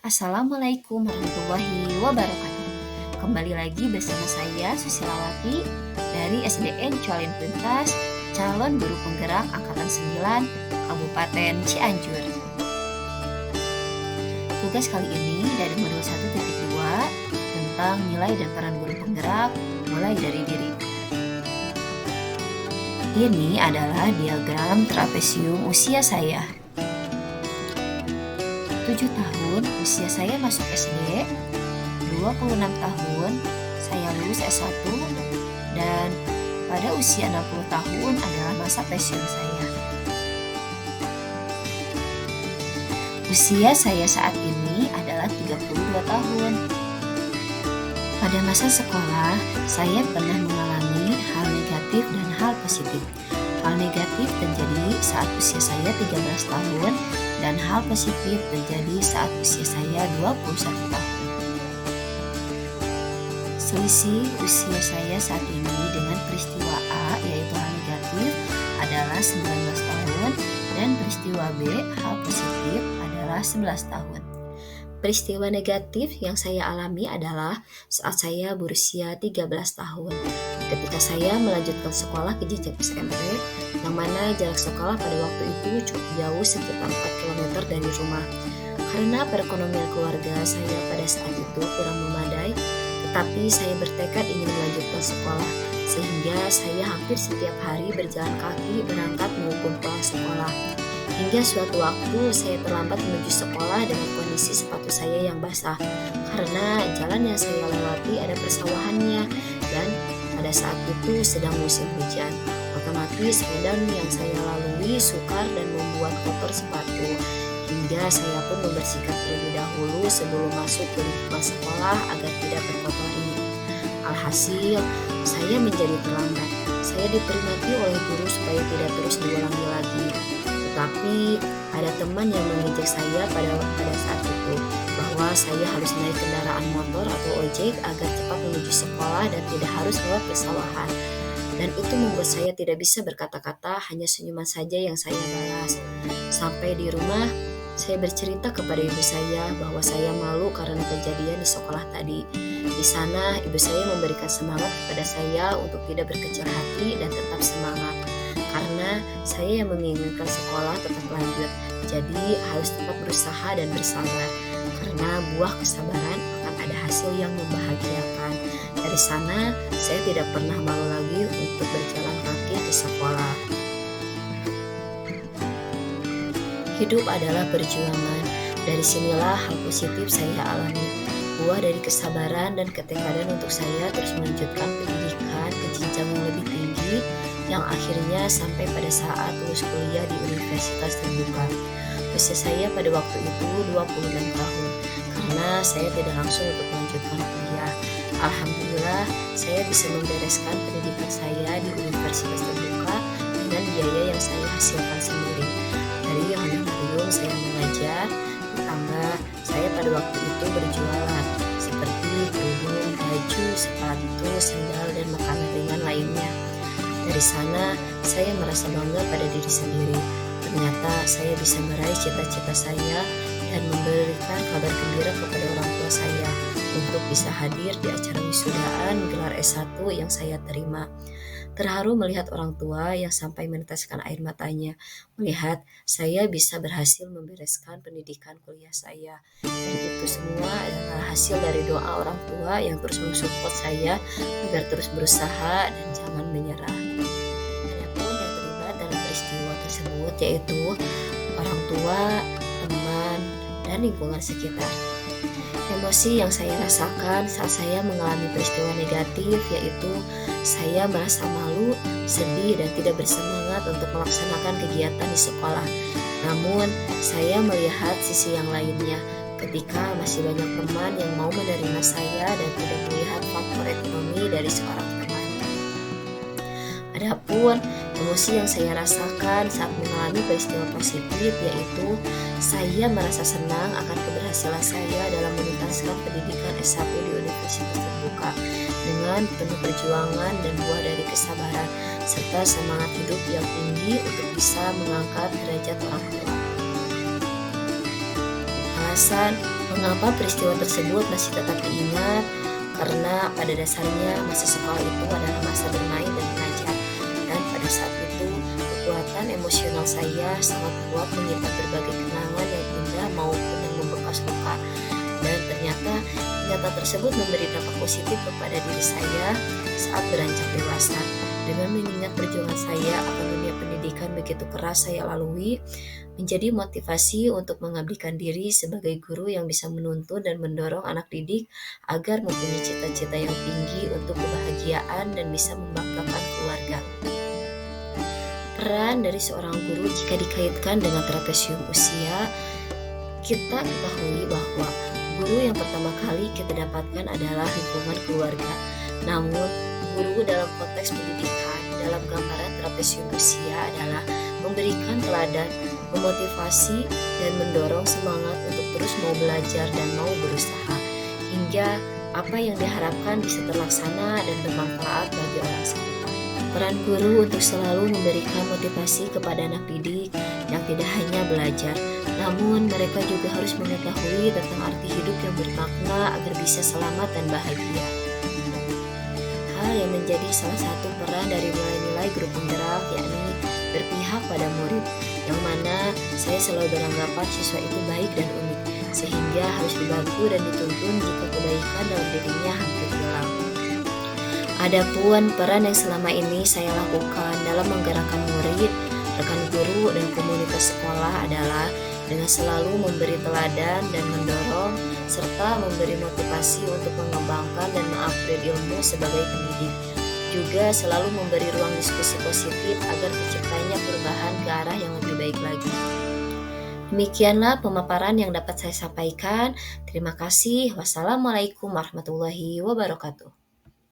Assalamualaikum warahmatullahi wabarakatuh. Kembali lagi bersama saya Susilawati dari SDN Colin Pintas, calon guru penggerak angkatan 9 Kabupaten Cianjur. Tugas kali ini dari modul 1.2 tentang nilai dan peran guru penggerak mulai dari diri. Ini adalah diagram trapesium usia saya. 7 tahun usia saya masuk SD, 26 tahun saya lulus S1, dan pada usia 60 tahun adalah masa pensiun saya. Usia saya saat ini adalah 32 tahun. Pada masa sekolah, saya pernah mengalami hal negatif dan hal positif. Hal negatif terjadi saat usia saya 13 tahun dan hal positif terjadi saat usia saya 21 tahun. Selisih usia saya saat ini dengan peristiwa A yaitu hal negatif adalah 19 tahun dan peristiwa B hal positif adalah 11 tahun. Peristiwa negatif yang saya alami adalah saat saya berusia 13 tahun. Ketika saya melanjutkan sekolah ke jenjang SMP, yang mana jarak sekolah pada waktu itu cukup jauh sekitar 4 km dari rumah. Karena perekonomian keluarga saya pada saat itu kurang memadai, tetapi saya bertekad ingin melanjutkan sekolah, sehingga saya hampir setiap hari berjalan kaki berangkat maupun pulang sekolah. Hingga suatu waktu saya terlambat menuju sekolah dengan kondisi sepatu saya yang basah, karena jalan yang saya lewati ada persawahannya dan pada saat itu sedang musim hujan. Otomatis medan yang saya lalui sukar dan membuat kotor sepatu, hingga saya pun membersihkan terlebih dahulu sebelum masuk ke lingkungan sekolah agar tidak terkotori. Alhasil, saya menjadi terlambat. Saya diperingati oleh guru supaya tidak terus diulangi lagi. Tetapi ada teman yang mengejek saya pada saat itu bahwa saya harus naik kendaraan motor atau ojek agar cepat menuju sekolah dan tidak harus lewat persawahan. Dan itu membuat saya tidak bisa berkata-kata, hanya senyuman saja yang saya balas. Sampai di rumah, saya bercerita kepada ibu saya bahwa saya malu karena kejadian di sekolah tadi. Di sana, ibu saya memberikan semangat kepada saya untuk tidak berkecil hati dan tetap semangat. Karena saya yang menginginkan sekolah tetap lanjut, jadi harus tetap berusaha dan bersabar. Karena buah kesabaran akan ada hasil yang membahagiakan. Dari sana, saya tidak pernah malu lagi untuk berjalan kaki ke sekolah. Hidup adalah perjuangan. Dari sinilah hal positif saya alami. Buah dari kesabaran dan ketekadan untuk saya terus melanjutkan pendidikan ke jenjang yang lebih tinggi, yang akhirnya sampai pada saat lulus kuliah di Universitas Terbuka. Usia saya pada waktu itu 26 tahun, karena saya tidak langsung untuk melanjutkan kuliah. Alhamdulillah, saya bisa membereskan pendidikan saya di Universitas Terbuka dengan biaya yang saya hasilkan sendiri. Dari honorarium saya mengajar, ditambah saya pada waktu itu berjualan, seperti kerudung, baju, sepatu, sandal, dan makanan ringan lainnya. Dari sana, saya merasa bangga pada diri sendiri. Ternyata saya bisa meraih cita-cita saya dan memberikan kabar gembira kepada orang tua saya untuk bisa hadir di acara wisudaan gelar S1 yang saya terima. Terharu melihat orang tua yang sampai meneteskan air matanya melihat saya bisa berhasil membereskan pendidikan kuliah saya. Dan itu semua adalah hasil dari doa orang tua yang terus mensupport saya agar terus berusaha dan jangan menyerah. Adapun yang terlibat dalam peristiwa tersebut yaitu orang tua, teman, dan lingkungan sekitar. Emosi yang saya rasakan saat saya mengalami peristiwa negatif yaitu saya merasa malu, sedih, dan tidak bersemangat untuk melaksanakan kegiatan di sekolah. Namun, saya melihat sisi yang lainnya ketika masih banyak teman yang mau menerima saya dan tidak melihat faktor ekonomi dari seorang teman. Adapun emosi yang saya rasakan saat mengalami peristiwa positif yaitu saya merasa senang akan keberhasilan saya dalam menuntaskan pendidikan S1 di Universitas Terbuka dengan penuh perjuangan dan buah dari kesabaran serta semangat hidup yang tinggi untuk bisa mengangkat derajat orang tua. Alasan Mengapa peristiwa tersebut masih tetap diingat? Karena pada dasarnya masa sekolah itu adalah masa bermain dan belajar. Dan pada saat itu, kekuatan emosional saya sangat kuat menyimpan berbagai kenangan yang indah maupun yang membekas luka. Dan ternyata ingatan tersebut memberi dampak positif kepada diri saya saat beranjak dewasa. Dengan mengingat perjuangan saya akan dunia pendidikan begitu keras saya lalui, menjadi motivasi untuk mengabdikan diri sebagai guru yang bisa menuntun dan mendorong anak didik agar mempunyai cita-cita yang tinggi untuk kebahagiaan dan bisa membanggakan keluarga. Peran dari seorang guru jika dikaitkan dengan trapesium usia, kita ketahui bahwa guru yang pertama kali kita dapatkan adalah lingkungan keluarga. Namun, guru dalam konteks pendidikan dalam gambaran trapesium usia adalah memberikan teladan, memotivasi, dan mendorong semangat untuk terus mau belajar dan mau berusaha, hingga apa yang diharapkan bisa terlaksana dan bermanfaat bagi orang sekitar. Peran guru untuk selalu memberikan motivasi kepada anak didik yang tidak hanya belajar, namun mereka juga harus mengetahui tentang arti hidup yang bermakna agar bisa selamat dan bahagia. Hal yang menjadi salah satu peran dari nilai-nilai guru penggerak yakni berpihak pada murid, yang mana saya selalu beranggapan siswa itu baik dan unik, sehingga harus dibantu dan dituntun jika kebaikan dalam dirinya hampir hilang. Adapun peran yang selama ini saya lakukan dalam menggerakkan murid, rekan guru, dan komunitas sekolah adalah dengan selalu memberi teladan dan mendorong, serta memberi motivasi untuk mengembangkan dan mengupgrade ilmu sebagai pendidik. Juga selalu memberi ruang diskusi positif agar terciptanya perubahan ke arah yang lebih baik lagi. Demikianlah pemaparan yang dapat saya sampaikan. Terima kasih. Wassalamualaikum warahmatullahi wabarakatuh.